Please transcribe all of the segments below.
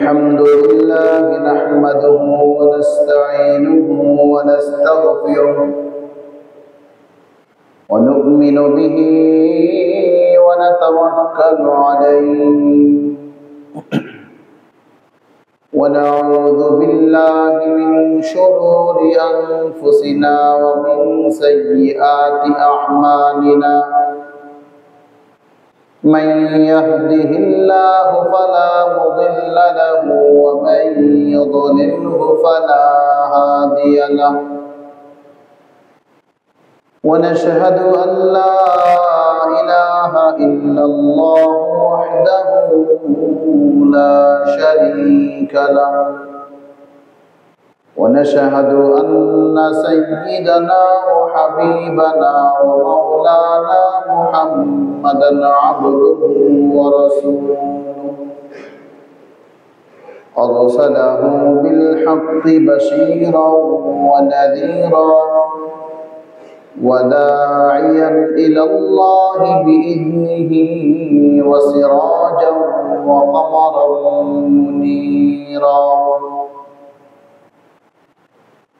الحمد لله نحمده ونستعينه ونستغفره ونؤمن به ونتوكل عليه ونعوذ بالله من شرور أنفسنا ومن سيئات أعمالنا من يهده الله فلا مضل له ومن يضلله فلا هادي له ونشهد أن لا إله إلا الله وحده لا شريك له ونشهد أن سيدنا وحبيبنا ومولانا محمدا عبده ورسوله أرسله بالحق بشيرا ونذيرا وداعيا إلى الله بإذنه وسراجا وقمرا منيرا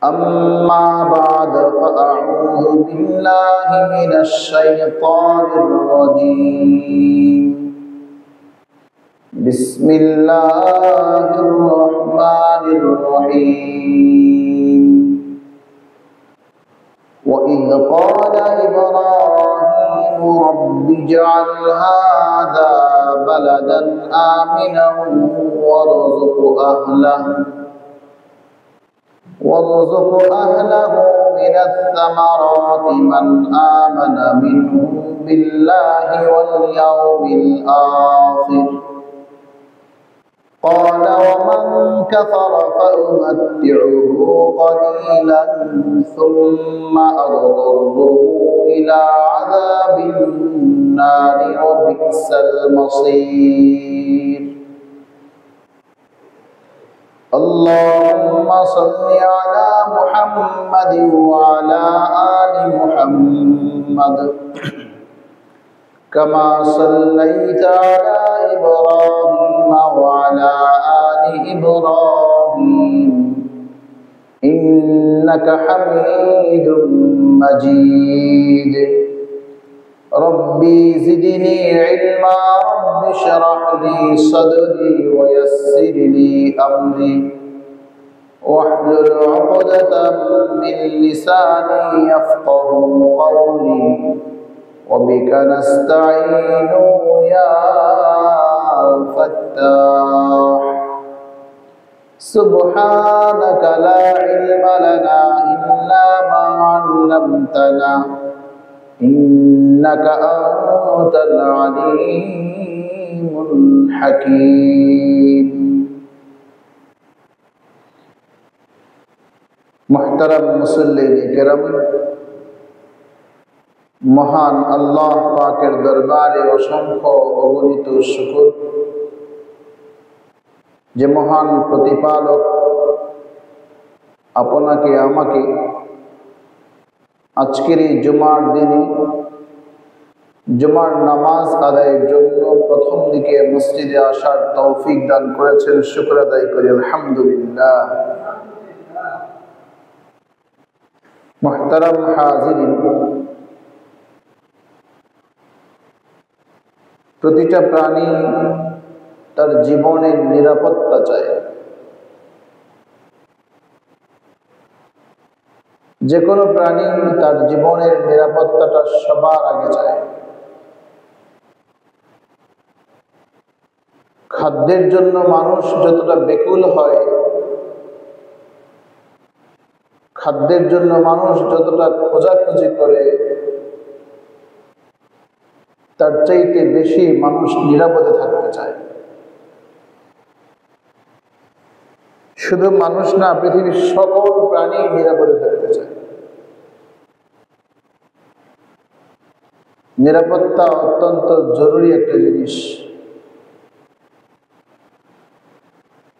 أما بعد فأعوذ بالله من الشيطان الرجيم بسم الله الرحمن الرحيم وإذ قال إبراهيم رب اجعل هذا بلدا آمنا وارزق أهله من الثمرات من آمن منهم بالله واليوم الآخر قال ومن كفر فأمتعه قليلا ثم أضطره إلى عذاب النار وبئس المصير اللهم صل على محمد وعلى آل محمد كما صليت على إبراهيم وعلى آل إبراهيم إنك حميد مجيد ربي زدني علما رب اشرح لي صدري ويسر لي أمري واحلل عقدة من لساني يفقه قولي وبك نستعين يا فتاح سبحانك لا علم لنا إلا ما علمتنا إنك أنت العليم الحكيم محترم মুসল্লিন কিরাম মহান আল্লাহ পাকের দরবারে অসংখ্য অগণিত শুকর যে মহান প্রতিপালক আপনাকে আমাকে আজকের এই জুমার দিনে জুমার নামাজ আদায়ের জন্য প্রথম দিকে মসজিদে আসার তৌফিক দান করেছেন শুকর আদায় করি আলহামদুলিল্লাহ মুহতারাম হাজিরিন প্রতিটা প্রাণী তার জীবনের নিরাপত্তা চায় যে কোনো প্রাণী তার জীবনের নিরাপত্তাটা সবার আগে চায় খাদ্যের জন্য মানুষ যতটা ব্যাকুল হয় খাদ্যের জন্য মানুষ যতটা খোঁজাখুঁজি করে তার চাইতে বেশি মানুষ নিরাপদে থাকতে চায় শুধু মানুষ না পৃথিবীর সকল প্রাণী নিরাপদে থাকতে চায় নিরাপত্তা অত্যন্ত জরুরি একটা জিনিস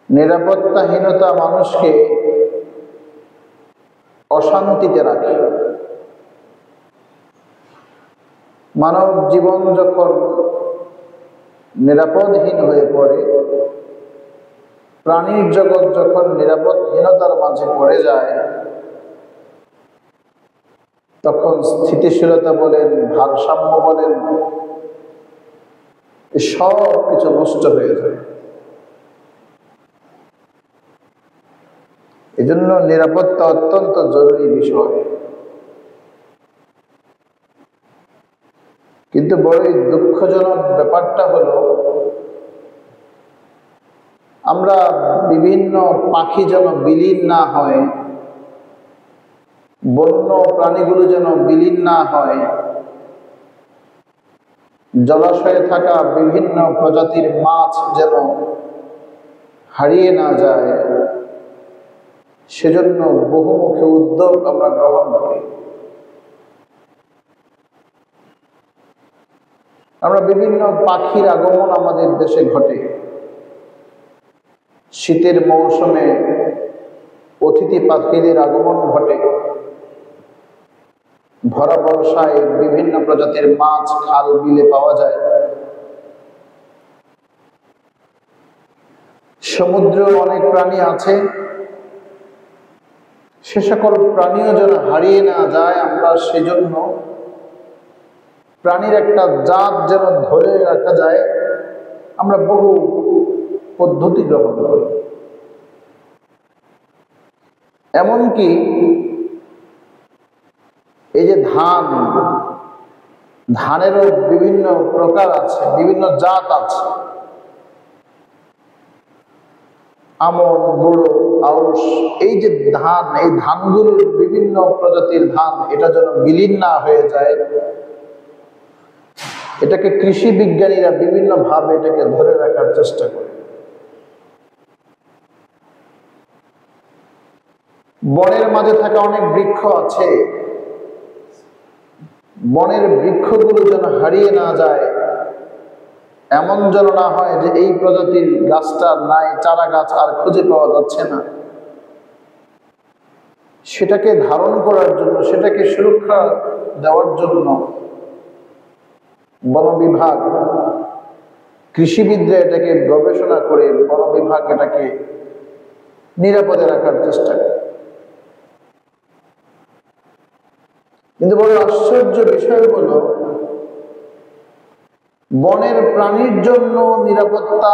নিরাপত্তাহীনতা মানুষকে অশান্তিতে রাখে মানব জীবন যখন নিরাপদহীন হয়ে পড়ে প্রাণীর জগৎ যখন নিরাপদহীনতার মাঝে পড়ে যায়, তখন স্থিতিশীলতা বলেন, ভারসাম্য বলেন, সব কিছু নষ্ট হয়ে যায়। এজন্য নিরাপত্তা অত্যন্ত জরুরি বিষয়। কিন্তু বড়ই দুঃখজনক ব্যাপারটা হলো, আমরা বিভিন্ন পাখি যেন বিলীন না হয়, বন্য প্রাণীগুলো যেন বিলীন না হয়, জলাশয়ে থাকা বিভিন্ন প্রজাতির মাছ যেন হারিয়ে না যায়, সেজন্য বহুমুখী উদ্যোগ আমরা গ্রহণ করি। আমরা বিভিন্ন পাখির আগমন আমাদের দেশে ঘটে। শীতের মৌসুমে অতিথি পাখিদের আগমন ঘটে। ভরা বর্ষায় বিভিন্ন প্রজাতির মাছ খাল বিলে পাওয়া যায়। সমুদ্রে অনেক প্রাণী আছে, সে সকল প্রাণীও যেন হারিয়ে না যায়, আমরা সেজন্য প্রাণীর একটা জাত যেন ধরে রাখা যায়, আমরা বহু পদ্ধতি গ্রহণ করি। এমনকি এই যে ধানেরও বিভিন্ন প্রকার আছে, বিভিন্ন জাত আছে, আমন, বুড়ো, আউশ। এই যে ধান, এই ধানগুলোর বিভিন্ন প্রজাতির ধান, এটা যেন বিলীন না হয়ে যায়, এটাকে কৃষি বিজ্ঞানীরা বিভিন্ন ভাবে এটাকে ধরে রাখার চেষ্টা করে। বনের মাঝে থাকা অনেক বৃক্ষ আছে, বনের বৃক্ষগুলো যেন হারিয়ে না যায়, এমন যেন না হয় যে এই প্রজাতির গাছটা নাই, চারা গাছ আর খুঁজে পাওয়া যাচ্ছে না। সেটাকে ধারণ করার জন্য, সেটাকে সুরক্ষা দেওয়ার জন্য বন বিভাগ, কৃষিবিদরা এটাকে গবেষণা করে বন বিভাগ এটাকে নিরাপদে রাখার চেষ্টা করে। কিন্তু বড় আশ্চর্য বিষয় হলো, বনের প্রাণীর জন্য নিরাপত্তা,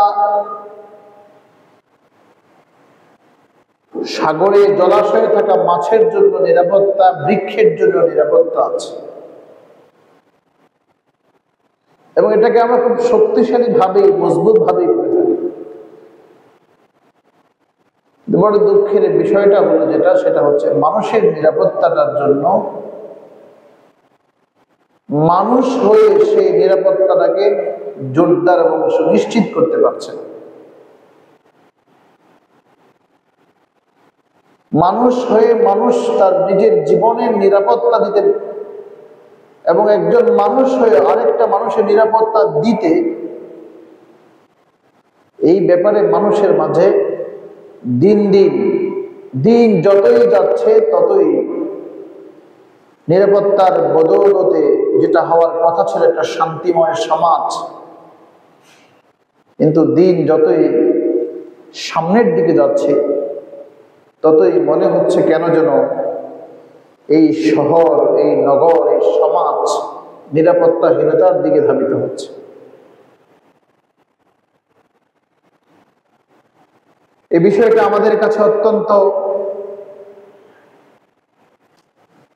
সাগরে জলাশয়ে থাকা মাছের জন্য নিরাপত্তা, বৃক্ষের জন্য নিরাপত্তা আছে, এবং এটাকে আমরা খুব শক্তিশালী ভাবে, মজবুত ভাবে করে থাকি। বড় দুঃখের বিষয়টা হলো যেটা, সেটা হচ্ছে মানুষের নিরাপত্তাটার জন্য মানুষ হয়ে সেই নিরাপত্তাটাকে জোরদার এবং সুনিশ্চিত করতে পারছে না। মানুষ হয়ে মানুষ তার নিজের জীবনের নিরাপত্তা দিতে এবং একজন মানুষ হয়ে আরেকটা মানুষের নিরাপত্তা দিতে, এই ব্যাপারে মানুষের মাঝে দিন যতই যাচ্ছে ততই নিরাপত্তার বদৌলতে, যেটা হওয়ার কথা ছিল একটা শান্তিময় সমাজ, কিন্তু দিন যতই সামনের দিকে যাচ্ছে ততই মনে হচ্ছে কেন যেন এই শহর, এই নগর, এই সমাজ নিরাপত্তাহীনতার দিকে ধাবিত হচ্ছে। এই বিষয়টা আমাদের কাছে অত্যন্ত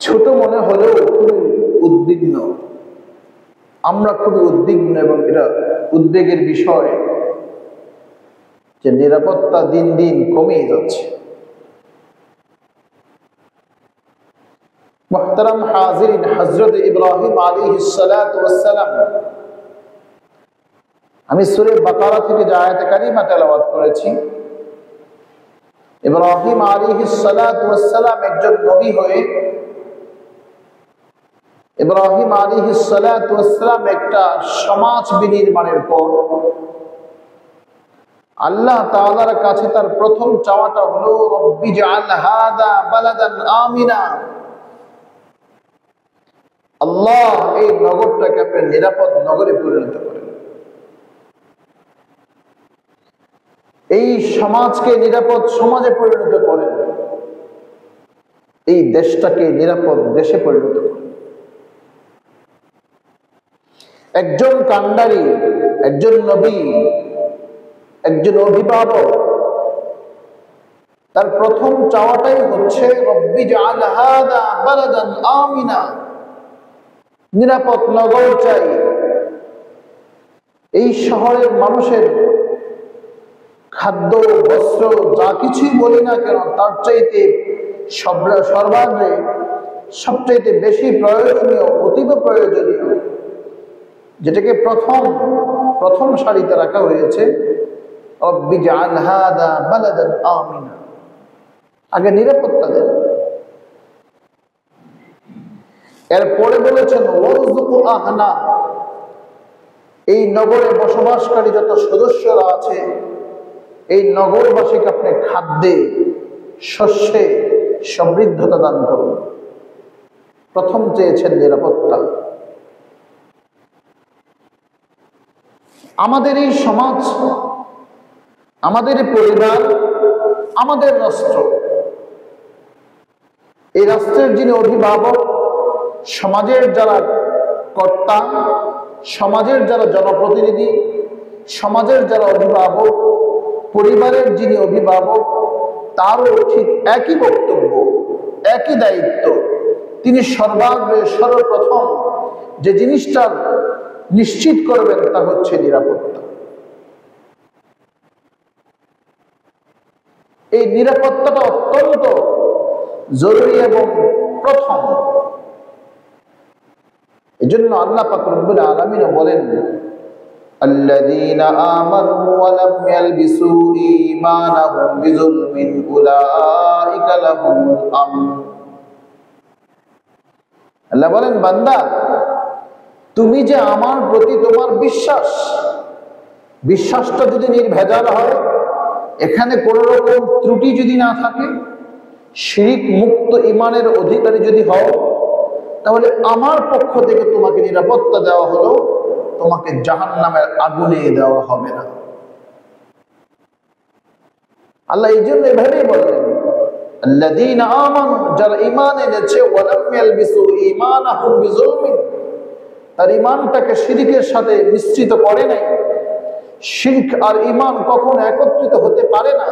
ছোট মনে হলেও খুবই উদ্বিগ্ন, আমরা খুবই উদ্বিগ্ন, এবং এটা উদ্বেগের বিষয় যে নিরাপত্তা দিন দিন কমে যাচ্ছে। মুহতারাম হাজিরিন, হযরত ইব্রাহিম আলাইহিস সালাতু ওয়াস সালাম, আমি সূরা বাকারা থেকে যে আয়াতে কারিমা তেলাওয়াত করেছি, ইব্রাহিম আলাইহিস সালাতু ওয়াস সালাম একজন নবী হয়ে, ইব্রাহিম আলাইহিস সালাতু ওয়াস সালাম একটা সমাজ বিনির্মাণের পর আল্লাহ তাআলার কাছে তার প্রথম চাওয়াটা হলো, রব্বি জাআল হাযা বালাদান আমিনা, আল্লাহ এই নগরটাকে আপনি নিরাপদ নগরে পরিণত করেন। এই সমাজকে নিরাপদ সমাজে পরিণত করেন, এই দেশটাকে নিরাপদ দেশে পরিণত করেন। একজন কান্ডারি, একজন নবী, একজন অভিভাবক, তার প্রথম চাওয়াটাই হচ্ছে রব্বি জাআল হাযা বালাদান আমিনা, নিরাপদ নগর চাই। এই শহরের মানুষের খাদ্য, বস্ত্র, যা কিছুই বলি না কেন, তার চাইতে সর্বাগ্রে সবচাইতে বেশি প্রয়োজনীয়, অতীব প্রয়োজনীয়, যেটাকে প্রথম সারিতে রাখা হয়েছে, রব্বি জাআল হাযা বালাদান আমিনা, আগে নিরাপত্তা দেন। এরপরে বলেছেন ওয়ারযুকু আহলা, এই নগরে বসবাসকারী যত সদস্যরা আছে এই নগরবাসীকে আপনি খাদ্যে, শস্যে সমৃদ্ধতা দান করুন। প্রথম চেয়েছেন নিরাপত্তা। আমাদের এই সমাজ, আমাদের পরিবার, আমাদের রাষ্ট্র, এই রাষ্ট্রের যিনি অভিভাবক, সমাজের যারা কর্তা, সমাজের যারা জনপ্রতিনিধি, সমাজের যারা অভিভাবক, পরিবারের যিনি অভিভাবক, তারও ঠিক একই বক্তব্য, একই দায়িত্ব। তিনি সর্বাগ্রে সর্বপ্রথম যে জিনিসটা নিশ্চিত করবেন তা হচ্ছে নিরাপত্তা। এই নিরাপত্তাটা অত্যন্ত জরুরি এবং প্রথম। এজন্য আল্লাহ পাক রব্বুল আলামিন বলেন, আল্লাযীনা আমানু ওয়া লাম ইয়ালবিসু ঈমানাহুম বিযুলমিন উলাইকা লাহুমুল আমন। আল্লাহ বলেন, বান্দা, তুমি যে আমার প্রতি তোমার বিশ্বাসটা যদি নির্ভেজাল হয়, এখানে কোনো রকম ত্রুটি যদি না থাকে, শিরক মুক্ত ঈমানের অধিকারী যদি হও, তাহলে আমার পক্ষ থেকে তোমাকে নিরাপত্তা দেওয়া হলো, তোমাকে জাহান্নামের আগুনে দেওয়া হবে না। আল্লাহ এই জন্য এভাবেই বললেন, আল্লাযীনা আমানু, যারা ঈমান এনেছে, ওয়া লাম ইয়ালবিসু ঈমানাহুম বিযুলমিন, তার ঈমানটাকে শিরকের সাথে মিশ্রিত করে নাই। শিরক আর ঈমান কখনো একত্রিত হতে পারে না।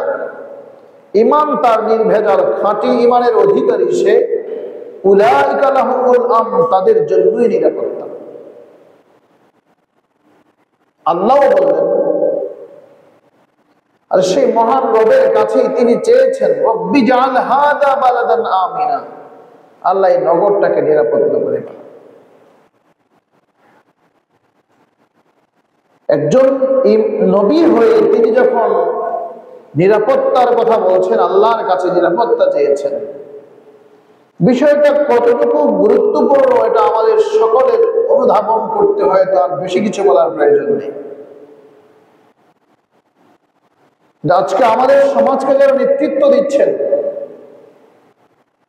ঈমান তার নির্ভেজাল খাঁটি ঈমানের অধিকারী সে, উলাইকা লাহুমুল আমন, তাদের জন্যই নিরাপত্তা। আল্লাহ বললেন, আর সেই মহান রবের কাছেই তিনি চেয়েছেন, রব্বি জাআল হাযা বালাদান আমিনা, আল্লাহ এই নগরটাকে নিরাপত্তা করে। একজন নবী হয়ে তিনি যখন নিরাপত্তার কথা বলছেন, আল্লাহর কাছে নিরাপত্তা চেয়েছেন, বিষয়টা কতটুকু গুরুত্বপূর্ণ এটা আমাদের সকলের অনুধাবন করতে হয়, তার বেশি কিছু বলার প্রয়োজন নেই। আজকে আমাদের সমাজকে যারা নেতৃত্ব দিচ্ছেন,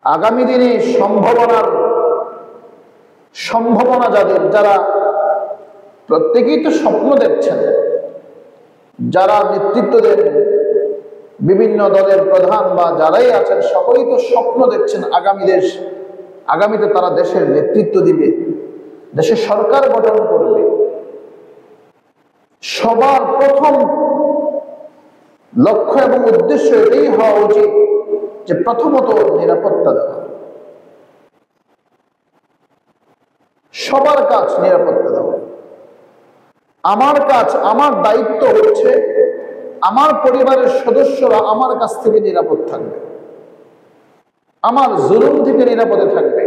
আগামী দিনে সম্ভাবনা যারা প্রত্যেকেই তো স্বপ্ন দেখছেন, যারা নেতৃত্ব দেন, বিভিন্ন দলের প্রধান বা যারাই আছেন, সকলেই তো স্বপ্ন দেখছেন আগামীতে তারা দেশের নেতৃত্ব দিবে, দেশের সরকার গঠন করবে। সবার প্রথম লক্ষ্য এবং উদ্দেশ্য এটাই হওয়া উচিত যে প্রথমত নিরাপত্তা দেওয়া। সবার কাজ নিরাপত্তা দেওয়া। আমার কাজ, আমার দায়িত্ব হচ্ছে আমার পরিবারের সদস্যরা আমার কাছ থেকে নিরাপদ থাকবে, আমার জুলুম থেকে নিরাপদে থাকবে,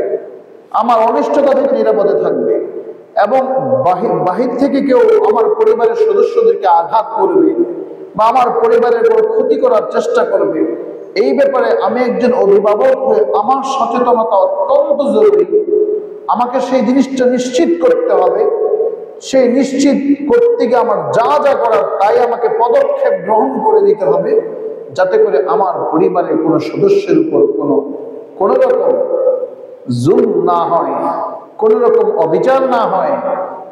আমার অনিষ্টতা থেকে নিরাপদে থাকবে, এবং বাহির থেকে কেউ আমার পরিবারের সদস্যদেরকে আঘাত করবে বা আমার পরিবারের কোনো ক্ষতি করার চেষ্টা করবে, এই ব্যাপারে আমি একজন অভিভাবক হয়ে আমার সচেতনতা অত্যন্ত জরুরি। আমাকে সেই জিনিসটা নিশ্চিত করতে হবে। সেই নিশ্চিত করতে গিয়ে আমার যা যা করার তাই আমাকে পদক্ষেপ গ্রহণ করে দিতে হবে, যাতে করে আমার পরিবারের কোনো সদস্যের উপর কোনো রকম জুলুম না হয়, কোনো রকম অবিচার না হয়,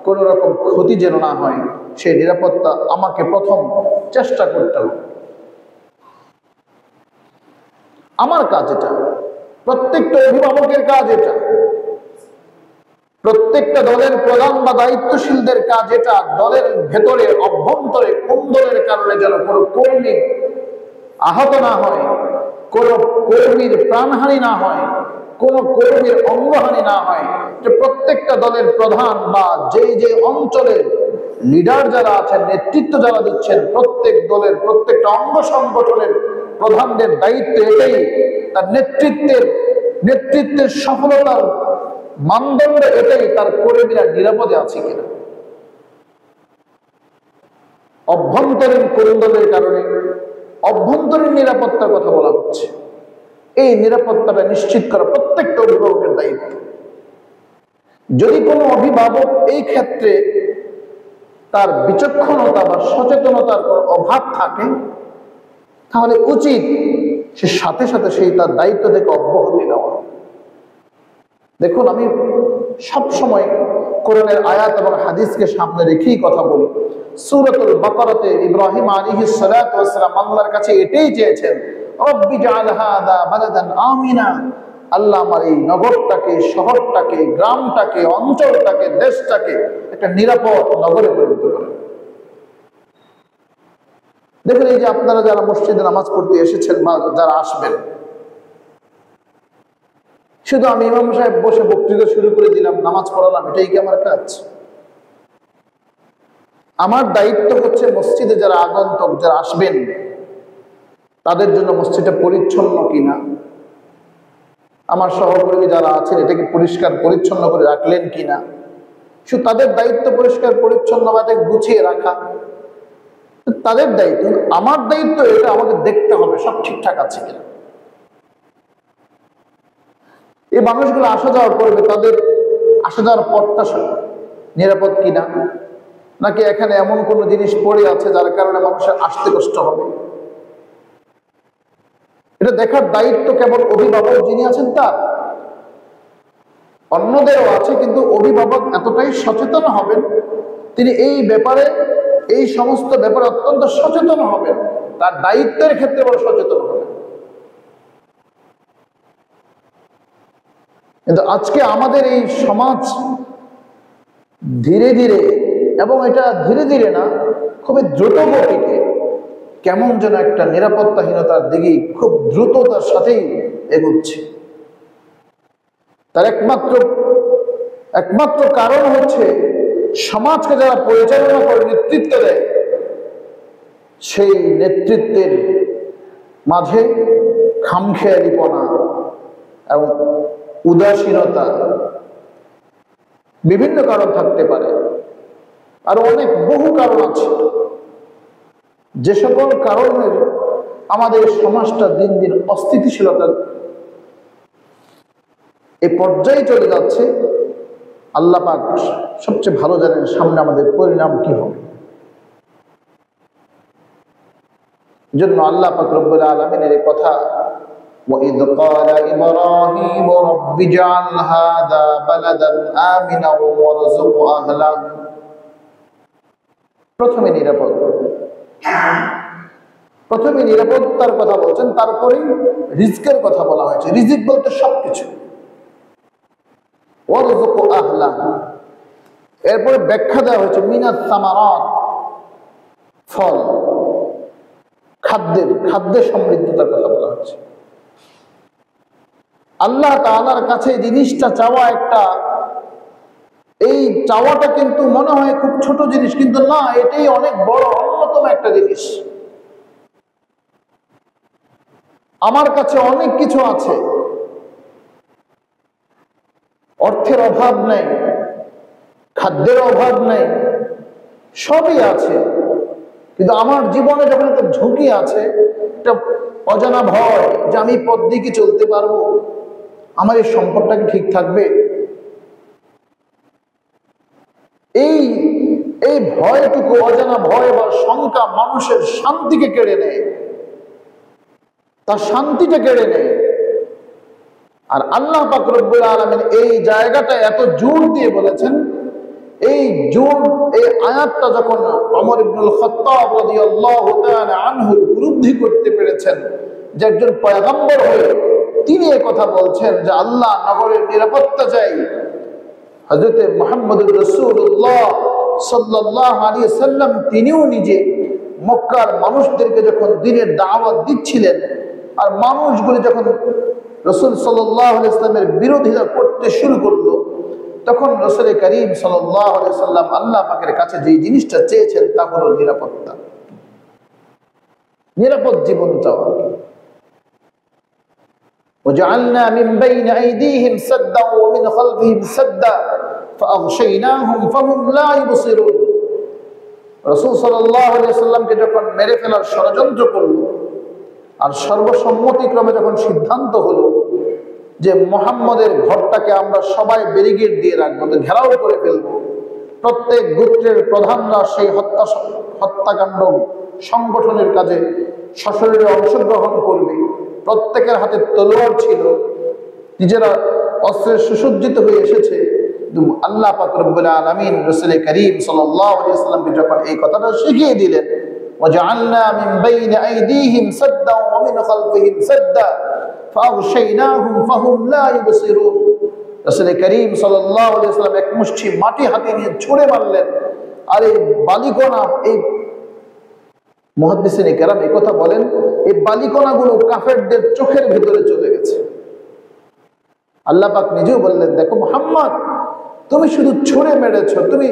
কোনো রকম ক্ষতি যেন না হয়। সেই নিরাপত্তা আমাকে প্রথম চেষ্টা করতে হবে। আমার কাজ এটা, প্রত্যেকটা অভিভাবকের কাজ এটা, প্রত্যেকটা দলের প্রধান বা দায়িত্বশীলদের কাজ এটা, দলের ভেতরে অভ্যন্তরে কুন্দলের কারণে যেন কোনো কর্মী আহত না হয়, কোনো কর্মীর প্রাণহানি না হয়, কোন কর্মীর অঙ্গহানি না হয়। যে প্রত্যেকটা দলের প্রধান বা যে অঞ্চলের লিডার যারা আছেন, নেতৃত্ব যারা দিচ্ছেন, প্রত্যেক দলের প্রত্যেকটা অঙ্গ সংগঠনের প্রধানদের দায়িত্ব এটাই, তার নেতৃত্বের সফলতার মানদণ্ড এটাই, তার কর্মীরা নিরাপদে আছে কিনা। অভ্যন্তরীণ কুন্দলের কারণে অভ্যন্তরীণ নিরাপত্তার কথা বলা হচ্ছে। এই নিরাপত্তাটা নিশ্চিত করা প্রত্যেকটা অভিভাবকের দায়িত্ব। যদি কোনো অভিভাবক এই ক্ষেত্রে তার বিচক্ষণতা বা সচেতনতার কোনো অভাব থাকে, তাহলে উচিত সে সাথে সাথে সেই তার দায়িত্ব থেকে অব্যাহতি নেওয়া। দেখুন, আমি সবসময় কোরআনের আয়াত এবং হাদিসকে সামনে রেখেই কথা বলি। সূরাতুল বাকারাতে ইব্রাহিম আলাইহিস সালাতু ওয়াস সালাম আল্লাহর কাছে এটাই চেয়েছেন, রব্বি জাআল হাযা বালাদান আমিনা, আল্লাহ আমার এই নগরটাকে, শহরটাকে, গ্রামটাকে, অঞ্চলটাকে, দেশটাকে একটা নিরাপদ নগরে পরিণত করেন। দেখুন, এই যে আপনারা যারা মসজিদে নামাজ পড়তে এসেছেন বা যারা আসবেন, শুধু আমি ইমাম সাহেব বসে বক্তৃতা শুরু করে দিলাম, নামাজ পড়ালাম, এটাই কি আমার কাজ? আমার দায়িত্ব হচ্ছে মসজিদে যারা আগন্তুক, যারা আসবেন, তাদের জন্য মসজিদটা পরিচ্ছন্ন কিনা, আমার সহকর্মী যারা আছেন এটাকে পরিষ্কার পরিচ্ছন্ন করে রাখলেন কিনা। শুধু তাদের দায়িত্ব পরিষ্কার পরিচ্ছন্ন বা গুছিয়ে রাখা, তাদের দায়িত্ব। আমার দায়িত্ব এটা, আমাকে দেখতে হবে সব ঠিকঠাক আছে কিনা। এই মানুষগুলো আসা যাওয়া করবে, তাদের আসা যাওয়ার পথটা নিরাপদ কিনা, নাকি এখানে এমন কোনো জিনিস পড়ে আছে যার কারণে মানুষের আসতে কষ্ট হবে। এটা দেখার দায়িত্ব কেবল অভিভাবক যিনি আছেন তার, অন্যদেরও আছে, কিন্তু অভিভাবক এতটাই সচেতন হবেন, তিনি এই ব্যাপারে, এই সমস্ত ব্যাপারে অত্যন্ত সচেতন হবেন, তার দায়িত্বের ক্ষেত্রে বড় সচেতন হবেন। কিন্তু আজকে আমাদের এই সমাজ ধীরে ধীরে, এবং এটা ধীরে ধীরে না, খুবই দ্রুত গতিতে কেমন যেন একটা নিরাপত্তাহীনতার দিকে খুব দ্রুততার সাথেই এগোচ্ছে। তার একমাত্র কারণ হচ্ছে সমাজকে যারা পরিচালনা করে, নেতৃত্ব দেয়, সেই নেতৃত্বের মাঝে খামখেয়ালিপনা এবং উদাসীনতা, বিভিন্ন কারণ থাকতে পারে, আর বহু কারণ আছে। যে সকল কারণের আমাদের সমাজটা দিন দিন অস্থিতিশীলতার এই পর্যায়ে চলে যাচ্ছে, আল্লাহ পাক সবচেয়ে ভালো জানেন সামনে আমাদের পরিণাম কি হবে। জন্য আল্লাহ পাক রব্বুল আলামিনের এই কথা, وَإِذْ قَالَ إِبْرَاهِيمُ رَبِّ اجْعَلْ هَذَا بَلَدًا آمِنًا وَارْزُقْ أَهْلَهُ, প্রথমে নিরাপত্তার কথা বলছেন, তারপরে রিজকের কথা বলা হয়েছে। রিজিক বলতে সবকিছু। ওয়ারযুক আহলাহ, এরপরে ব্যাখ্যা দেওয়া হয়েছে মিনাত সামারাত, ফল, খাদ্যের সমৃদ্ধতার কথা বলা হয়েছে। আল্লাহ তাআলার কাছে জিনিসটা চাওয়া, এই চাওয়াটা কিন্তু মনে হয় খুব ছোট জিনিস, কিন্তু না, এটাই অনেক বড়, অন্যতম একটা জিনিস। আমার কাছে অনেক কিছু আছে, অর্থের অভাব নেই, খাদ্যের অভাব নেই, সবই আছে, কিন্তু আমার জীবনে যখন একটা ঝুঁকি আছে, একটা অজানা ভয় যে আমি পথ দিয়ে কি চলতে পারবো, আমার এই সম্পদটা কি ঠিক থাকবে, এই ভয়টুকু, অজানা ভয় বা শঙ্কা মানুষের শান্তিকে কেড়ে নেয়, তার শান্তিটা কেড়ে নেয়। আর আল্লাহ পাক রব্বুল আলামিন এই জায়গাটা এত জোর দিয়ে বলেছেন, এই আয়াতটা যখন ওমর ইবনুল খাত্তাব রাদিয়াল্লাহু তাআলা আনহু উপলব্ধি করতে পেরেছেন, যে একজন পয়গম্বর হয়ে তিনি এই কথা বলছেন যে আল্লাহ নগরের নিরাপত্তা চাই। হযরতে মুহাম্মদুর রাসূলুল্লাহ সাল্লাল্লাহু আলাইহি সাল্লাম তিনিও নিজে মক্কার মানুষদেরকে যখন দ্বীনের দাওয়াত দিচ্ছিলেন, আর মানুষগুলো যখন রাসূল সাল্লাল্লাহু আলাইহি সাল্লামের বিরোধিতা করতে শুরু করলো, তখন রাসূল করিম সাল্লাল্লাহু আলাইহি সাল্লাম আল্লাহ পাকের কাছে যে জিনিসটা চেয়েছেন তা হলো নিরাপত্তা, নিরাপদ জীবন চাওয়া। وجعلنا من بين أيديهم سدا ومن خلفهم سدا فأغشيناهم فهم لا يبصرون। রাসূল সাল্লাল্লাহু আলাইহি সাল্লামকে যখন মেরে ফেলার ষড়যন্ত্র করলো, আর সর্বসম্মতিক্রমে যখন সিদ্ধান্ত হলো যে মুহাম্মদের ঘরটাকে আমরা সবাই ব্যারিকেড দিয়ে রাখবো, তো ঘেরাও করে ফেলবো, প্রত্যেক গোত্রের প্রধানরা সেই হত্যাকাণ্ড সংগঠনের কাজে সশরীরে অংশগ্রহণ করবে, প্রত্যেকের হাতে তলোয়ার ছিল, নিজেরা অস্ত্রে সুসজ্জিত হয়ে এসেছে। আল্লাহ পাক রব্বুল আলামিন রাসূল করিম সাল্লাল্লাহু আলাইহি ওয়াসাল্লামকে যখন এই কথাটা শিখিয়ে দিলেন, ওয়াজআলনা মিন বাইনি আইদিহিম সাদ্দা ওয়া মিন খালফিহিম সাদ্দা ফাগশাইনাহুম ফাহুম লা ইউবসিরুন, রাসূল করিম সাল্লাল্লাহু আলাইহি ওয়াসাল্লাম এক মুষ্টি মাটি হাতে নিয়ে ছুঁড়ে মারলেন, আর এই বালিকণা, এই মুহাদ্দিসিনে কেরাম এই কথা বলেন, এই বালিকণাগুলো কাফেরদের চোখের ভিতরে চলে গেছে। আল্লাহ পাক নিজেও বললেন, দেখো মুহাম্মদ, তুমি শুধু ছুঁড়ে মেরেছ, তুমি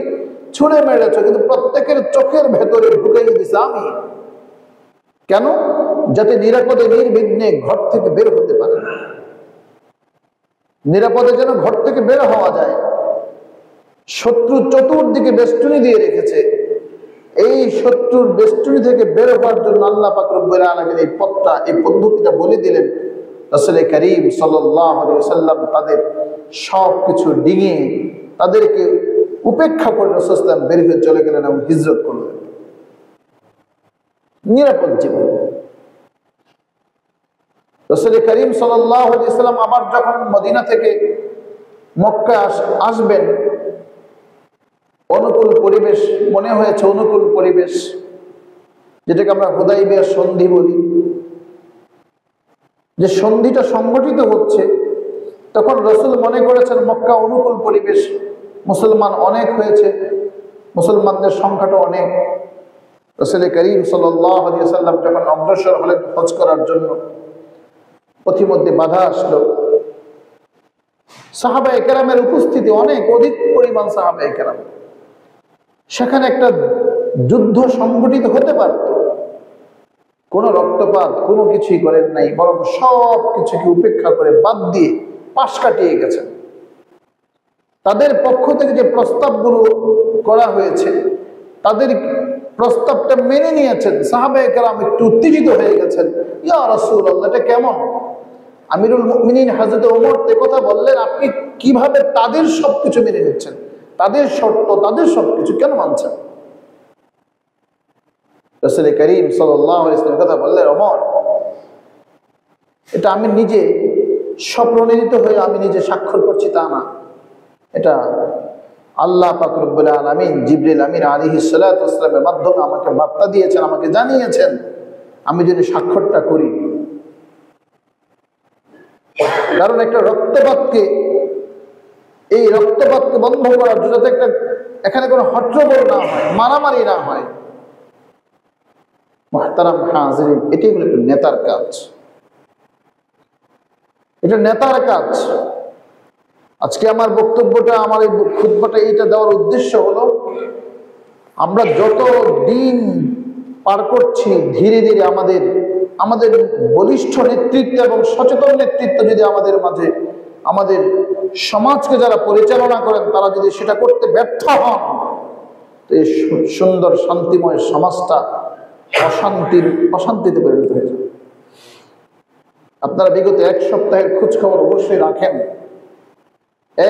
ছুঁড়ে মেরেছ, কিন্তু প্রত্যেকের চোখের ভেতরে ঢুকিয়ে দিছে আমি। কেন? যাতে নিরাপদে নির্বিঘ্নে ঘর থেকে বের হতে পারে, নিরাপদে যেন ঘর থেকে বের হওয়া যায়। শত্রু চতুর্দিকে বেষ্টনী দিয়ে রেখেছে, এই শত্রুর বেষ্টনী থেকে বের হওয়ার জন্য আল্লাহ পাক রব্বুল আলামিন এই পথটা, এই পদ্ধতিটা বলে দিলেন। রাসূল করিম সাল্লাল্লাহু আলাইহি ওয়াসাল্লাম তাদের সবকিছু ডিঙিয়ে তাদেরকে উপেক্ষা করে রাসূল সাল্লাল্লাহু আলাইহি ওয়াসাল্লাম বের হয়ে চলে গেলেন এবং হিজরত করলেন। নিরাপদ জীবন। রাসূল করিম সাল্লাল্লাহু আলাইহি ওয়াসাল্লাম আবার যখন মদিনা থেকে মক্কা আসবেন, অনুকূল পরিবেশ মনে হয়েছে, অনুকূল পরিবেশ, যেটাকে আমরা হুদাইবিয়ার সন্ধি বলি, যে সন্ধিটা সংগঠিত হচ্ছে, তখন রাসূল মনে করেছেন মক্কা অনুকূল পরিবেশ, মুসলমান অনেক হয়েছে, মুসলমানদের সংখ্যাটা অনেক। রাসূল করিম সাল্লাল্লাহু আলাইহি ওয়াসাল্লাম যখন অগ্রসর হলেন হজ করার জন্য, পথিমধ্যে বাধা আসলো। সাহাবায়ে কেরামের উপস্থিতি অনেক, অধিক পরিমাণ সাহাবায়ে কেরাম, সেখানে একটা যুদ্ধ সংগঠিত হতে পারত। কোনো রক্তপাত কোনো কিছুই করেন নাই, বরং সব কিছুকে উপেক্ষা করে বাদ দিয়ে পাশ কাটিয়ে গেছেন। তাদের পক্ষ থেকে যে প্রস্তাবগুলো করা হয়েছে, তাদের প্রস্তাবটা মেনে নিয়েছেন। সাহাবায়ে কেরাম একটু উত্তেজিত হয়ে গেছেন, ইয়া রাসূলুল্লাহ, এটা কেমন? আমিরুল মুমিনিন হযরত ওমর তে কথা বললেন, আপনি কিভাবে তাদের সবকিছু মেনে নিচ্ছেন, তাদের শর্ত, তাদের সবকিছু কেন মানছেন? রাসূল করিম সাল্লাল্লাহু আলাইহি ওয়াসাল্লাম কথা বললেন, ওমর, এটা আমি নিজে স্বপ্রণোদিত হয়ে আমি নিজে স্বাক্ষর করছি তা না, এটা আল্লাহ পাক রব্বুল আলামিন জিবরিল আমিন আলাইহিস সালাতু ওয়াস সালামের মাধ্যমে আমাকে বার্তা দিয়েছেন, আমাকে জানিয়েছেন আমি যেন স্বাক্ষরটা করি। কারণ একটা রক্তপাতকে, এই রক্তপাতকে বন্ধ করার জন্য যাতে এখানে কোনো হট্টগোল না হয়, মারামারি না হয়। মুহতারাম হাজিরিন, এটাই হলো একটা নেতার কাজ, এটা নেতার কাজ। আজকে আমার বক্তব্যটা, আমার এই খুতবাটা, এইটা দেওয়ার উদ্দেশ্য হলো, আমরা যত দিন পার করছি, ধীরে ধীরে আমাদের বলিষ্ঠ নেতৃত্ব এবং সচেতন নেতৃত্ব যদি আমাদের মাঝে, আমাদের সমাজকে যারা পরিচালনা করেন, তারা যদি সেটা করতে ব্যর্থ হন, তো এই সুন্দর শান্তিময় সমাজটা অশান্তিতে পরিণত হয়ে যাবে। আপনারা বিগত এক সপ্তাহের খোঁজখবর অবশ্যই রাখেন,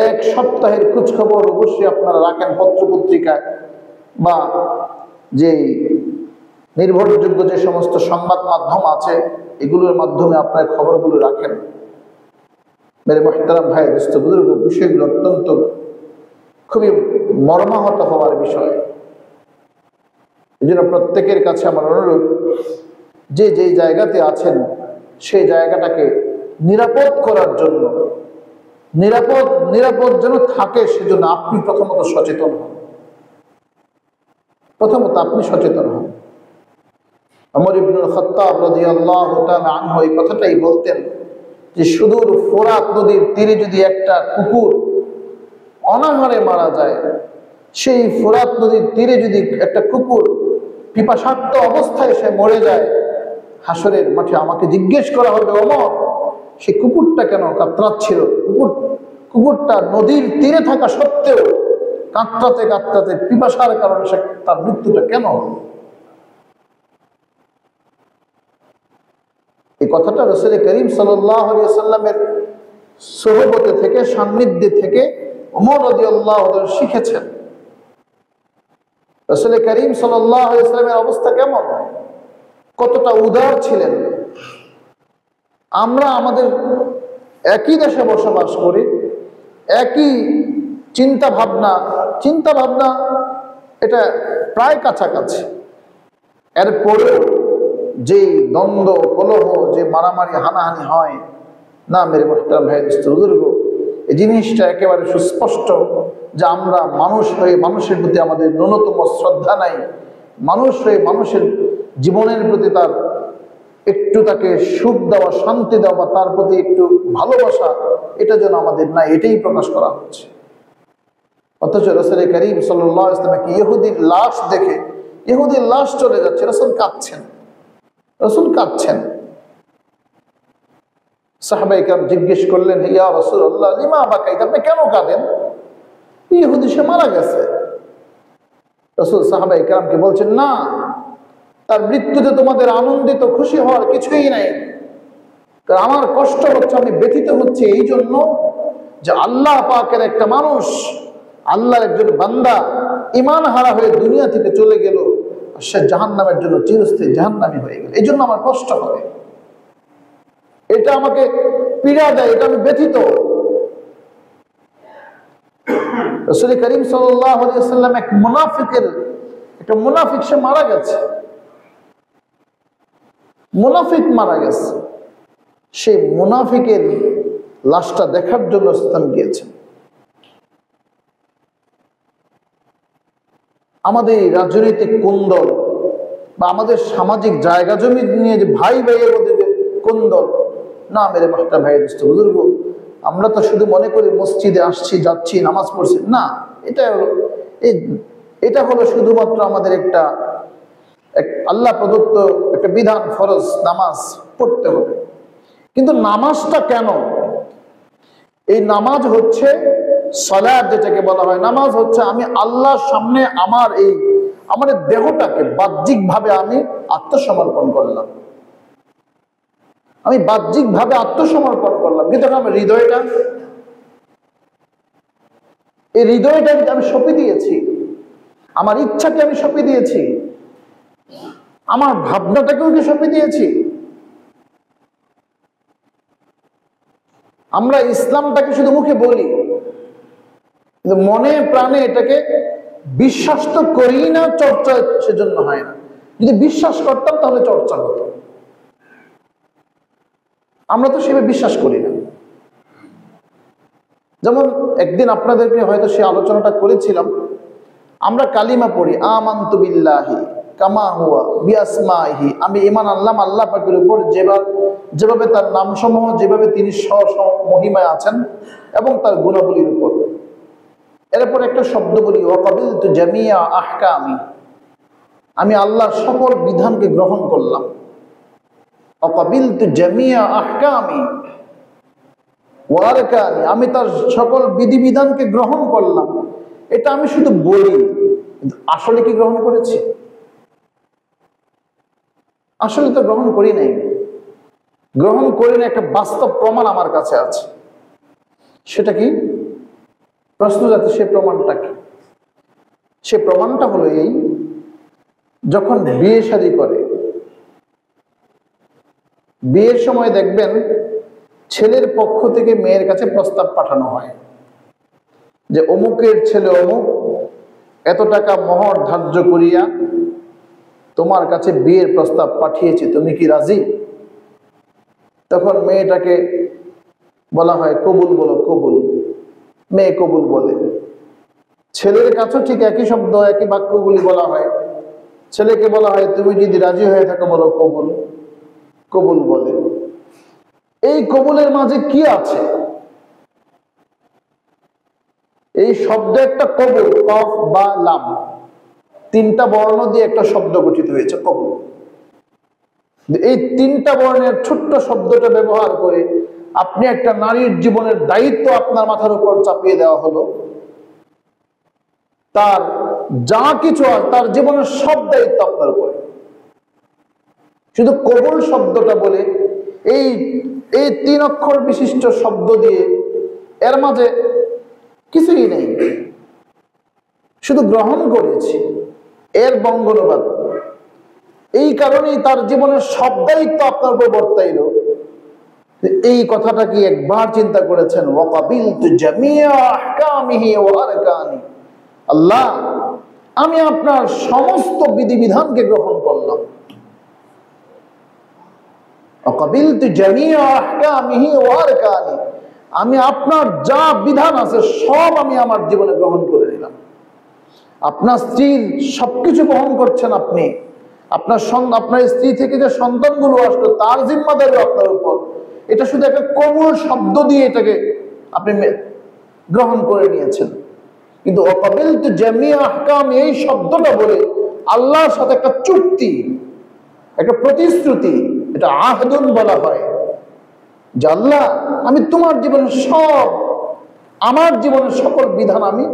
এক সপ্তাহের খোঁজখবর অবশ্যই আপনারা রাখেন পত্রপত্রিকায় বা যে নির্ভরযোগ্য যে সমস্ত সংবাদ মাধ্যম আছে, এগুলোর মাধ্যমে আপনার খবরগুলো রাখেন। মেরে মুহতারাম ভাই, দোস্ত বুজুর্গ, বিষয়গুলো অত্যন্ত খুবই মর্মাহত হওয়ার বিষয়। এই জন্য প্রত্যেকের কাছে আমার অনুরোধ, যে যেই জায়গাতে আছেন সেই জায়গাটাকে নিরাপদ করার জন্য, নিরাপদ যেন থাকে সেজন্য আপনি প্রথমত সচেতন হন। প্রথমত আপনি সচেতন হন। ওমর ইবনুল খাত্তাব রাদিয়াল্লাহু তাআলা আনহু এই কথাটাই বলতেন যে সুদূর ফোরাত নদীর তীরে যদি একটা কুকুর অনাহারে মারা যায়, সেই ফোরাত নদীর তীরে যদি একটা কুকুর পিপাসার্ত অবস্থায় সে মরে যায়, হাসরের মাঠে আমাকে জিজ্ঞেস করা হবে, ওমর সেই কুকুরটা কেন কাতরাচ্ছিল? কুকুরটা নদীর তীরে থাকা সত্ত্বেও কাতরাতে কাতরাতে পিপাসার কারণে তার মৃত্যুটা কেন? এই কথাটা রাসূল করিম সাল্লাল্লাহু আলাইহি ওয়াসাল্লামের সোহবতে থেকে, সান্নিধ্যে থেকে ওমর রাদিয়াল্লাহু তাআলা শিখেছেন। রাসূল করিম সাল্লাল্লাহু আলাইহি ওয়াসাল্লামের অবস্থা কেমন, কতটা উদার ছিলেন। আমরা আমাদের একই দেশে বসবাস করি, একই চিন্তা ভাবনা এটা প্রায় কাছাকাছি, এরপরেও যে দ্বন্দ্ব কলহ, যে মারামারি হানাহানি হয় না, মেরে মোহতারাম ভাই বুজুর্গ, এই জিনিসটা একেবারে সুস্পষ্ট যে আমরা মানুষ হয়ে মানুষের প্রতি আমাদের ন্যূনতম শ্রদ্ধা নাই, মানুষ হয়ে মানুষের জীবনের প্রতি তার একটু তাকে সুখ দেওয়া, শান্তি দেওয়া, তার প্রতি একটু ভালোবাসা, এটা যেন আমাদের নাই, এটাই প্রকাশ করা হচ্ছে। অথচ রাসূল করিম সাল্লাল্লাহু আলাইহি ওয়াসাল্লাম ইহুদির লাশ দেখে, ইহুদির লাশ চলে যাচ্ছে, রাসূল কাঁদছেন। সাহাবায়ে কেরাম জিজ্ঞেস করলেন, ইয়া রাসূলুল্লাহ লিমা বাকাইতা, আপনি কেন কাঁদেন? ইহুদি সে মারা গেছে। রাসূল সাহাবায়ে কেরামকে বলছেন, না, তার মৃত্যুতে তোমাদের আনন্দিত খুশি হওয়ার কিছুই নাই। আমার কষ্ট হচ্ছে, আমি ব্যথিত হচ্ছে এই জন্য যে আল্লাহ পাকের একটা মানুষ, আল্লাহর একজন বান্দা ঈমান হারা হয়ে দুনিয়া থেকে চলে গেল, সে জাহান্নামের জন্য চিরস্থায়ী জাহান্নামী হয়ে গেল। এই জন্য আমার কষ্ট হবে, এটা আমাকে পীড়া দেয়, এটা আমি ব্যথিত। রাসূল করিম সাল্লাল্লাহু আলাইহি ওয়াসাল্লাম একটা মুনাফিক সে মারা গেছে, মারা গেছে। সেই মুনাফিকের লাশটা দেখার জন্য ইসলাম গিয়েছেন। আমাদের রাজনৈতিক কোন্দল বা আমাদের সামাজিক জায়গা জমি নিয়ে যে ভাই ভাইয়ের মধ্যে যে কোন্দল, না মেরে মাস্টার ভাই বুজুর্গ, আমরা তো শুধু মনে করি মসজিদে আসছি, যাচ্ছি, নামাজ পড়ছি, না, এটা হলো শুধুমাত্র আমাদের একটা আল্লাহ প্রদত্ত একটা বিধান, ফরজ নামাজ পড়তে হবে। কিন্তু নামাজটা কেন? এই নামাজ হচ্ছে সালাত, যেটাকে বলা হয় নামাজ হচ্ছে আমি আল্লাহর সামনে আমার দেহটাকে বাহ্যিকভাবে আমি আত্মসমর্পণ করলাম, কিন্তু আমার হৃদয়টাকে আমি সঁপে দিয়েছি, আমার ইচ্ছাকে আমি সঁপে দিয়েছি, আমার ভাবনাটাকেও কি সঁপে দিয়েছি। আমরা ইসলামটাকে শুধু মুখে বলি, কিন্তু মনে প্রাণে এটাকে বিশ্বাস তো করি না, চর্চা সেজন্য হয় না। যদি বিশ্বাস করতাম তাহলে চর্চা হতো, আমরা তো সেভাবে বিশ্বাস করি না। যেমন একদিন আপনাদেরকে হয়তো সে আলোচনাটা করেছিলাম, আমরা কালিমা পড়ি, আমানতু বিল্লাহি কামা হুয়া বিআসমাইহি, আমি ঈমান আনলাম আল্লাহ পাকের উপর যেভাবে তার নামসমূহ, যেভাবে তিনি মহিমায় আছেন এবং তার গুণাবলীর উপর। এরপর একটা শব্দ বলি, ওয়াকাবিলতু জামিয়া আহকামি, আমি আল্লাহর সকল বিধানকে গ্রহণ করলাম। ওয়াকাবিলতু জামিয়া আহকামি ওয়ারকানি, আমি তার সকল বিধিবিধানকে গ্রহণ করলাম। এটা আমি শুধু বলি, কিন্তু আসলে কি গ্রহণ করেছি? আসলে তো গ্রহণ করি নাই। গ্রহণ করি না, একটা বাস্তব প্রমাণ আমার কাছে আছে। সেটা কি? প্রশ্ন যাচ্ছে, সে প্রমাণটা কি? সে প্রমাণটা হলো এই, যখন বিয়ে শাদী করে, বিয়ের সময় দেখবেন ছেলের পক্ষ থেকে মেয়ের কাছে প্রস্তাব পাঠানো হয় যে অমুকের ছেলে অমুক এত টাকা মোহর ধার্য করিয়া তোমার কাছে বিয়ের প্রস্তাব পাঠিয়েছে, তুমি কি রাজি? তখন মেয়েটাকে বলা হয় কবুল বলো, কবুল। মেয়ে কবুল বলে। ছেলের কাছেও ঠিক একই শব্দ, একই বাক্যগুলি বলা হয়। ছেলেকে বলা হয় তুমি যদি রাজি হয়ে থাকো বলো কবুল, কবুল বলে। এই কবুলের মাঝে কি আছে? এই শব্দ একটা কবুল, কফ বা লাম, তিনটা বর্ণ দিয়ে একটা শব্দ গঠিত হয়েছে কবুল। এই তিনটা বর্ণের ছোট্ট শব্দটা ব্যবহার করে আপনি একটা নারীর জীবনের দায়িত্ব আপনার মাথার উপর চাপিয়ে দেওয়া হলো। তার যা কিছু আছে, তার জীবনের সব দায়িত্ব আপনার উপরে। শুধু কবুল শব্দটা বলে, এই এই 3 অক্ষর বিশিষ্ট শব্দ দিয়ে এর মাঝে কিছুই নেই, শুধু গ্রহণ করেছি, এর বঙ্গানুবাদ। এই কারণেই তার জীবনের সব দায়িত্ব আপনার উপর বর্তাইল। এই কথাটা কি একবার চিন্তা করেছেন? ওয়াকাবিলতু জামিয়া আহকামিহি ওয়া আরকানি, আল্লাহ আমি আপনার সমস্ত বিধিবিধানকে গ্রহণ করলাম। ওয়াকাবিলতু জামিয়া আহকামিহি ওয়া আরকানি, আমি আপনার যা বিধান আছে সব আমি আমার জীবনে গ্রহণ করে নিলাম। আপনার স্ত্রীর সবকিছু বহন করছেন আপনি। আপনার স্ত্রী থেকে যে সন্তানগুলো আসলো তার জিম্মাদারি আপনার উপর। এটা শুধু একটা কবুল শব্দ দিয়ে এটাকে আপনি গ্রহণ করে নিয়েছেন। কিন্তু ওয়াকাবিলতু জামিয়া আহকাম, এই শব্দটা বলে আল্লাহর সাথে একটা চুক্তি, একটা প্রতিশ্রুতি, এটা আহদুন বলা হয়। যে আল্লাহ আমি তোমার জীবনের সব, আমার জীবনের সকল বিধান আমি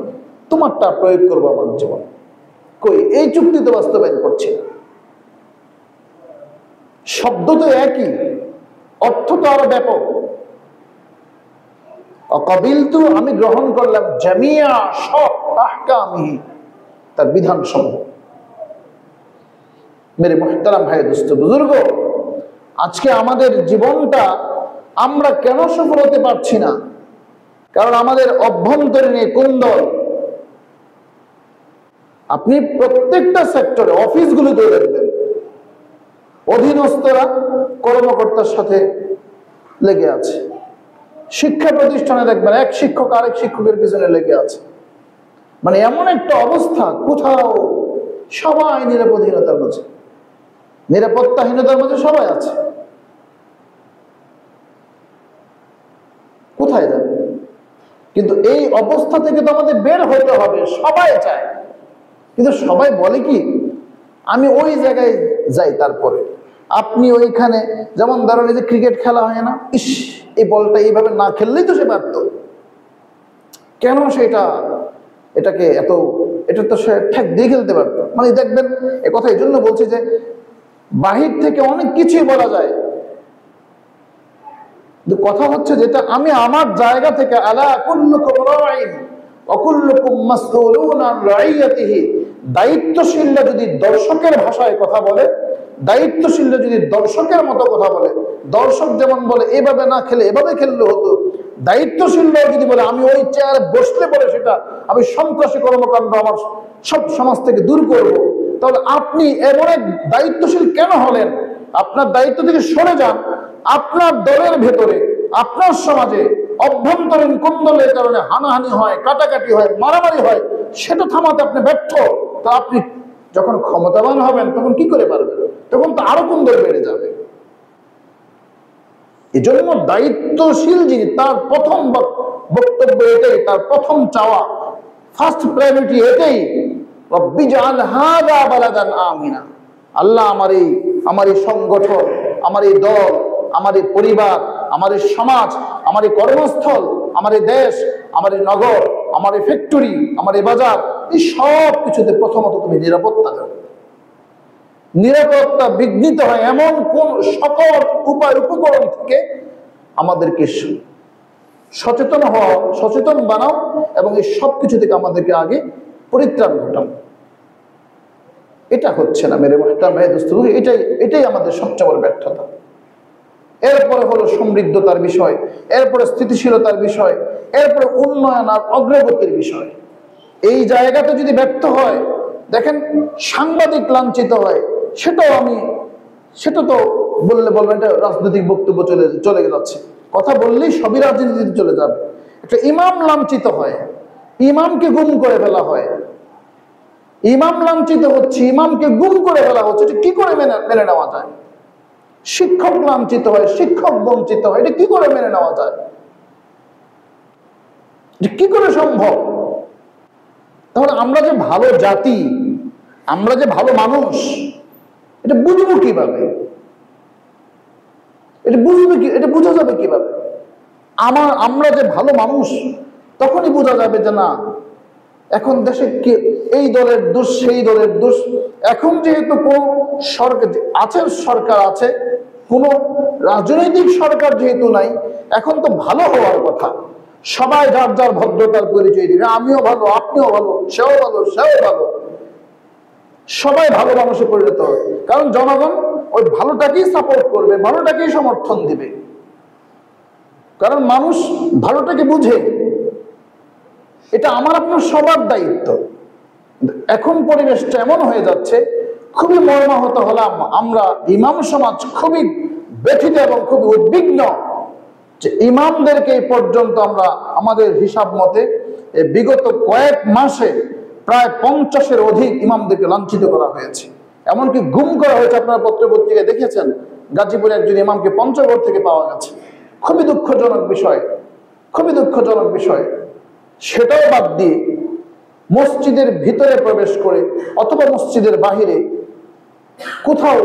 তোমারটা প্রয়োগ করবো আমার জীবন। কই এই চুক্তি তো বাস্তবায়ন করছি না। শব্দ তো একই, অর্থ তো আরো ব্যাপক। ওয়াকাবিলতু আমি গ্রহণ করলাম, জামিয়া সব, আহকামিহি তার বিধান সমূহ। মেরে মুহতারাম ভাই, দোস্ত বুজুর্গ, আজকে আমাদের জীবনটা আমরা কেন সফল হতে পারছি না? কারণ আমাদের অভ্যন্তরীণ কুন্দল। আপনি প্রত্যেকটা সেক্টরে, অফিসগুলোতে দেখবেন অধীনস্থরা কর্মকর্তার সাথে লেগে আছে। শিক্ষা প্রতিষ্ঠানে দেখবেন এক শিক্ষক আরেক শিক্ষকের পিছনে লেগে আছে। মানে এমন একটা অবস্থা, কোথাও সবাই নিরাপত্তাহীনতার মাঝে, নিরাপত্তাহীনতার মাঝে সবাই আছে। কোথায় যাবে? কিন্তু এই অবস্থা থেকে তো আমাদের বের হতে হবে। সবাই চায়, কিন্তু সবাই বলে কি আমি ওই জায়গায় যাই। তারপরে আপনি ওইখানে, যেমন ধরেন এই যে ক্রিকেট খেলা হয় না, ইস এই বলটা এইভাবে না খেললেই তো সে ব্যর্থ। কেন সেটা এটাকে এত, এটা তো সে ঠেক দিয়ে খেলতে পারতো। মানে দেখবেন, এ কথা এই জন্য বলছি যে বাহির থেকে অনেক কিছুই বলা যায়, কিন্তু কথা হচ্ছে যেটা আমি আমার জায়গা থেকে, আলা কুল্লুকুম রাঈন ওয়া কুল্লুকুম মাসউলুন আন রাইয়াতিহি, দায়িত্বশীলরা যদি দর্শকের ভাষায় কথা বলে, দায়িত্বশীলরা যদি দর্শকের মতো কথা বলে, দর্শক যেমন বলে এভাবে না খেলে এভাবে খেললে হতো, দায়িত্বশীলরাও যদি বলে আমি ওই চেয়ারে বসলে পরে সেটা আমি সন্ত্রাসী কর্মকাণ্ড আমার সব সমাজ থেকে দূর করব, তাহলে আপনি এমন এক দায়িত্বশীল কেন হলেন? আপনার দায়িত্ব থেকে সরে যান। আপনার দলের ভেতরে, আপনার সমাজে অভ্যন্তরীণ কুন্দলের কারণে হানাহানি হয়, কাটাকাটি হয়, মারামারি হয়, সেটা থামাতে আপনি ব্যর্থ। তা আপনি যখন ক্ষমতাবান হবেন তখন কি করে পারবেন? তখন তো আরো কুন্দল বেড়ে যাবে। এই জন্য দায়িত্বশীল যিনি, তার প্রথম বক্তব্য এটাই, তার প্রথম চাওয়া, ফার্স্ট প্রায়োরিটি এটাই, রব্বি জাআল হাযা বালাদান আমিনা, আল্লাহ আমার এই সংগঠন, আমার এই দল, আমার এই পরিবার, আমার এই সমাজ, আমার এই কর্মস্থল, আমার এই দেশ, আমার এই নগর, আমার এই ফ্যাক্টরি, আমার এই বাজার, এই সব কিছুতে প্রথমত তুমি নিরাপত্তা দাও। নিরাপত্তা বিঘ্নিত হয় এমন কোন সকল উপায় উপকরণ থেকে আমাদেরকে সচেতন হওয়া, সচেতন বানাও, এবং এই সব কিছু থেকে আমাদেরকে আগে পরিত্রাণ ঘটাও। এটা হচ্ছে না মেরে মুহতারাম ভাই, দোস্ত, এটাই আমাদের সবচেয়ে বড় ব্যর্থতা। এরপরে হলো সমৃদ্ধতার বিষয়, এরপরে স্থিতিশীলতার বিষয়, এরপরে উন্নয়ন আর অগ্রগতির বিষয়। এই জায়গাতে যদি ব্যর্থ হয়, দেখেন সাংবাদিক লাঞ্ছিত হয়, সেটা তো বললে বলবেন এটা রাজনৈতিক বক্তব্য চলে যাচ্ছে। কথা বললেই সবই রাজনীতিতে চলে যাবে। একটা ইমাম লাঞ্ছিত হয়, ইমামকে গুম করে ফেলা হয়, ইমাম লাঞ্ছিত হচ্ছে, ইমামকে গুম করে ফেলা হচ্ছে, এটা কি করে মেনে নেওয়া যায়? শিক্ষক লাঞ্ছিত হয়, শিক্ষক বঞ্চিত হয়, এটা কি করে মেনে নেওয়া যায়? কি করে সম্ভব? তাহলে আমরা যে ভালো জাতি, আমরা যে ভালো মানুষ, এটা বুঝবো কিভাবে? এটা বোঝা যাবে কিভাবে? আমরা যে ভালো মানুষ তখনই বোঝা যাবে যে না, এখন দেশে এই দলের দোষ, সেই দলের দোষ। এখন যেহেতু কোন সরকার আছে, কোন রাজনৈতিক সরকার যেহেতু নাই, এখন তো ভালো হওয়ার কথা। সবাই যার যার ভদ্রতার পরিচয় দিবে, আমিও ভালো, আপনিও ভালো, সেও ভালো, সেও ভালো, সবাই ভালো মানুষে পরিণত হবে। কারণ জনগণ ওই ভালোটাকেই সাপোর্ট করবে, ভালোটাকেই সমর্থন দিবে, কারণ মানুষ ভালোটাকে বুঝে। এটা আমার আপনার সবার দায়িত্ব। এখন পরিবেশটা এমন হয়ে যাচ্ছে, খুবই মর্মাহত হলাম। আমরা ইমাম সমাজ খুবই ব্যথিত এবং খুবই উদ্বিগ্ন যে ইমামদেরকে এই পর্যন্ত আমরা আমাদের হিসাব মতে বিগত কয়েক মাসে প্রায় 50-এর অধিক ইমামদেরকে লাঞ্ছিত করা হয়েছে, এমনকি গুম করা হয়েছে। আপনারা পত্রপত্রিকায় দেখেছেন, গাজীপুরে একজন ইমামকে পঞ্চগড় থেকে পাওয়া গেছে। খুবই দুঃখজনক বিষয়, খুবই দুঃখজনক বিষয়। সেটাও বাদ দিয়ে মসজিদের ভিতরে প্রবেশ করে অথবা মসজিদের বাহিরে কোথাও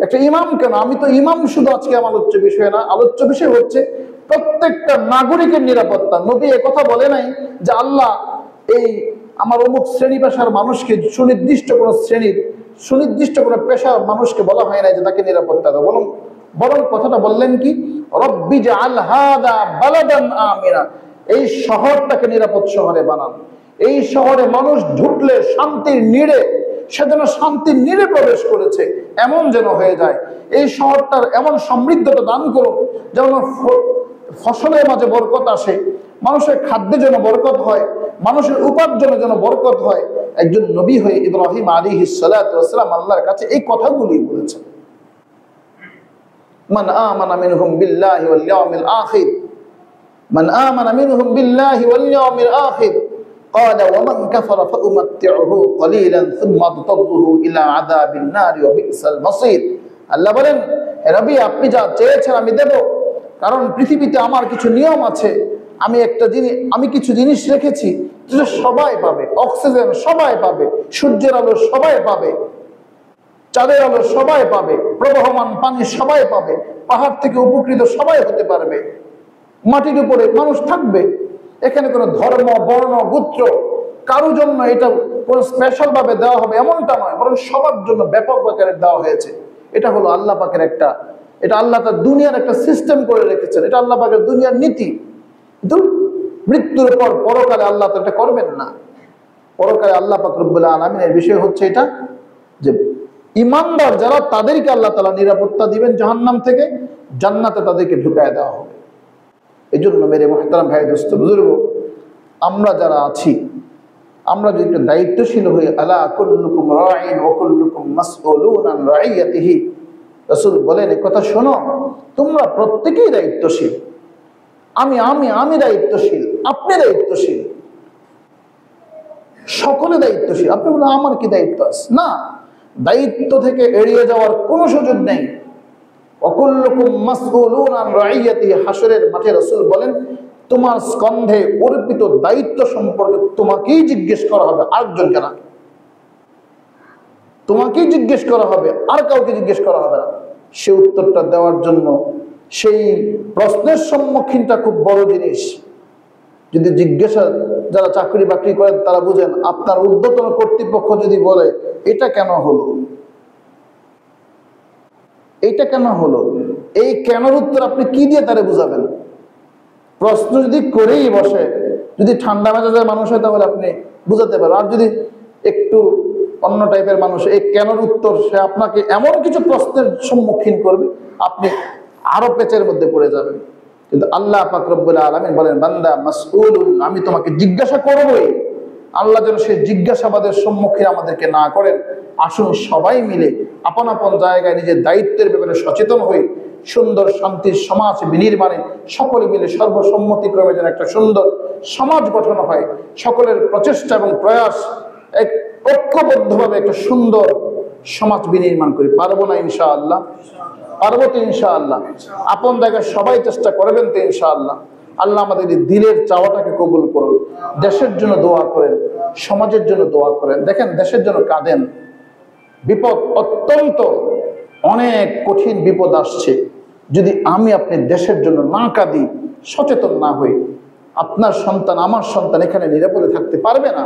একটা ইমাম, কেন আমি তো ইমাম শুধু আজকে আমার আলোচ্য বিষয় না, আলোচ্য বিষয় হচ্ছে প্রত্যেকটা নাগরিকের নিরাপত্তা। নবী কথা বলে নাই যে আল্লাহ এই আমার অমুক শ্রেণী পেশার মানুষকে, সুনির্দিষ্ট কোনো পেশার মানুষকে বলা হয় নাই যে তাকে নিরাপত্তা দাও। বরং কথাটা বললেন কি, রব্বি জাআল হাযা বালাদান আমিনা, এই শহরটাকে নিরাপদ শহরে বানান। এই শহরে মানুষ ঢুকলে শান্তির নীড়ে, সে যেন শান্তির নীড়ে প্রবেশ করেছে এমন যেন হয়ে যায়। এই শহরটার এমন সমৃদ্ধতা দান করুন যেন ফসলের মাঝে বরকত আসে, মানুষের খাদ্যে যেন বরকত হয়, মানুষের উপার্জনে যেন বরকত হয়। একজন নবী হয়ে ইব্রাহিম আলাইহিস সালাতু ওয়াস সালাম আল্লাহর কাছে এই কথাগুলি বলেছেন, মান আমানা মিনহুম বিল্লাহি ওয়াল ইয়াউমিল আখির, মান আমানা মিনহুম বিল্লাহি ওয়াল ইয়াউমিল আখির قال ومن كفر فأمتعه قليلا ثم أضطره إلى عذاب النار وبئس المصير। আল্লাহ বলেন, হে নবী, আপনি যা চেয়েছেন আমি দেব, কারণ পৃথিবীতে আমার কিছু নিয়ম আছে। আমি কিছু জিনিস রেখেছি যেটা সবাই পাবে। অক্সিজেন সবাই পাবে, সূর্যের আলো সবাই পাবে, চাঁদের আলো সবাই পাবে, প্রবহমান পানি সবাই পাবে, পাহাড় থেকে উপকৃত সবাই হতে পারবে, মাটির উপরে মানুষ থাকবে। এখানে কোনো ধর্ম, বর্ণ, গোত্র কারো জন্য এটা কোনো স্পেশাল ভাবে দেওয়া হবে এমনটা নয়, বরং সবার জন্য ব্যাপক আকারে দেওয়া হয়েছে। এটা হলো আল্লাহ পাকের এটা আল্লাহ তার দুনিয়ার একটা সিস্টেম করে রেখেছেন, এটা আল্লাহ পাকের দুনিয়ার নীতি। কিন্তু মৃত্যুর পর পরকালে আল্লাহ তো এটা করবেন না। পরকালে আল্লাহ পাক রব্বুল আলামিনের বিষয় হচ্ছে এটা যে ইমানদার যারা, তাদেরকে আল্লাহ তাআলা নিরাপত্তা দিবেন জাহান্নাম থেকে, জান্নাতে তাদেরকে ঢুকায় দেওয়া হবে। এই জন্য মেরে মুহতারাম ভাই, দোস্ত, বুজুর্গ, আমরা যারা আছি, আমরা যদি একটু দায়িত্বশীল হই, আলা কুল্লুকুম রাঈন ওয়া কুল্লুকুম মাসউলুন আন রাঈয়াতিহি, রাসূল বলেন এই কথা শোনো, তোমরা প্রত্যেকেই দায়িত্বশীল। আমি দায়িত্বশীল, আপনি দায়িত্বশীল, সকলে দায়িত্বশীল। আপনি বলেন আমার কি দায়িত্ব আছে? না, দায়িত্ব থেকে এড়িয়ে যাওয়ার কোনো সুযোগ নেই। ওয়াকুল্লুকুম মাসউলুন আন রাঈয়াতিহি, হাশরের মাঠে রাসূল বলেন তোমার স্কন্ধে অর্পিত দায়িত্ব সম্পর্কে তোমাকেই জিজ্ঞেস করা হবে, আরেকজনকে না। তোমাকেই জিজ্ঞেস করা হবে, আর কাউকে জিজ্ঞেস করা হবে না। সে উত্তরটা দেওয়ার জন্য সেই প্রশ্নের সম্মুখীনটা খুব বড় জিনিস। যদি জিজ্ঞাসা, যারা চাকরি বাকরি করেন তারা বুঝেন, আপনার ঊর্ধ্বতন কর্তৃপক্ষ যদি বলে এটা কেন হলো, এইটা কেন হলো, এই কেনর উত্তর আপনি কি দিয়ে তারে বুঝাবেন? প্রশ্ন যদি করেই বসে, যদি ঠান্ডা মেজাজের মানুষ হয় তাহলে আপনি বুঝাতে পারেন। আর যদি একটু অন্য টাইপের মানুষ, এই কেনর উত্তর সে আপনাকে এমন কিছু প্রশ্নের সম্মুখীন করবে, আপনি আরো পেচের মধ্যে পড়ে যাবেন। কিন্তু আল্লাহ পাক রব্বুল আলামিন বলেন, বান্দা মাসউলুন, আমি তোমাকে জিজ্ঞাসা করবই। আল্লাহ যেন সেই জিজ্ঞাসাবাদের সম্মুখীন আমাদেরকে না করেন। আসুন সবাই মিলে আপন আপন জায়গায় নিজের দায়িত্বের ব্যাপারে সচেতন হই, সুন্দর শান্তির সমাজ বিনির্মাণে সকলে মিলে সর্বসম্মতিক্রমে যেন একটা সুন্দর সমাজ গঠন হয়। সকলের প্রচেষ্টা এবং প্রয়াস এক ঐক্যবদ্ধভাবে একটা সুন্দর সমাজ বিনির্মাণ করি। পারবো না ইনশাআল্লাহ? পারবো তো ইনশাআল্লাহ? আপন জায়গায় সবাই চেষ্টা করবেন তো ইনশাআল্লাহ? আল্লাহ আমাদের এই দিলের চাওয়াটাকে কবুল করুন। দেশের জন্য দোয়া করেন, সমাজের জন্য দোয়া করেন। দেখেন দেশের জন্য কাঁদেন, বিপদ অত্যন্ত অনেক কঠিন বিপদ আসছে। যদি আমি আপনি দেশের জন্য না কাঁদি, সচেতন না হই, আপনার সন্তান আমার সন্তান এখানে নিরাপদে থাকতে পারবে না।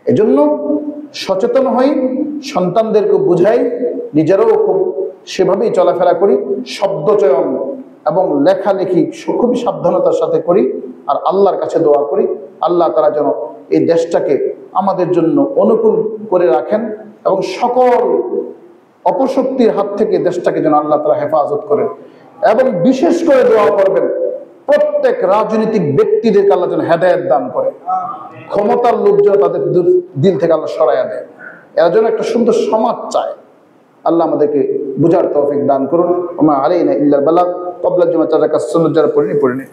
এজন্য সচেতন হই, সন্তানদেরকে বুঝাই, নিজেরাও খুব সেভাবেই চলাফেরা করি। শব্দচয়ন এবং লেখালেখি খুবই সাবধানতার সাথে করি, আর আল্লাহর কাছে দোয়া করি আল্লাহ তাআলা যেন এই দেশটাকে আমাদের জন্য অনুকূল করে রাখেন এবং সকল অপশক্তির হাত থেকে দেশটাকে যেন আল্লাহ তাআলা হেফাজত করেন। এবং বিশেষ করে দোয়া করবেন প্রত্যেক রাজনৈতিক ব্যক্তিদেরকে আল্লাহ যেন হেদায়েত দান করে, ক্ষমতার লোভ যেন তাদের দিল থেকে আল্লাহ সরাইয়া দেয়। এরা যেন একটা সুন্দর সমাজ চায়। আল্লাহ আমাদেরকে বুঝার তৌফিক দান করুন। ওমা আলাইনা ইল্লাল বালাগ। ক্বাবলা জুমআ যারা পড়েনি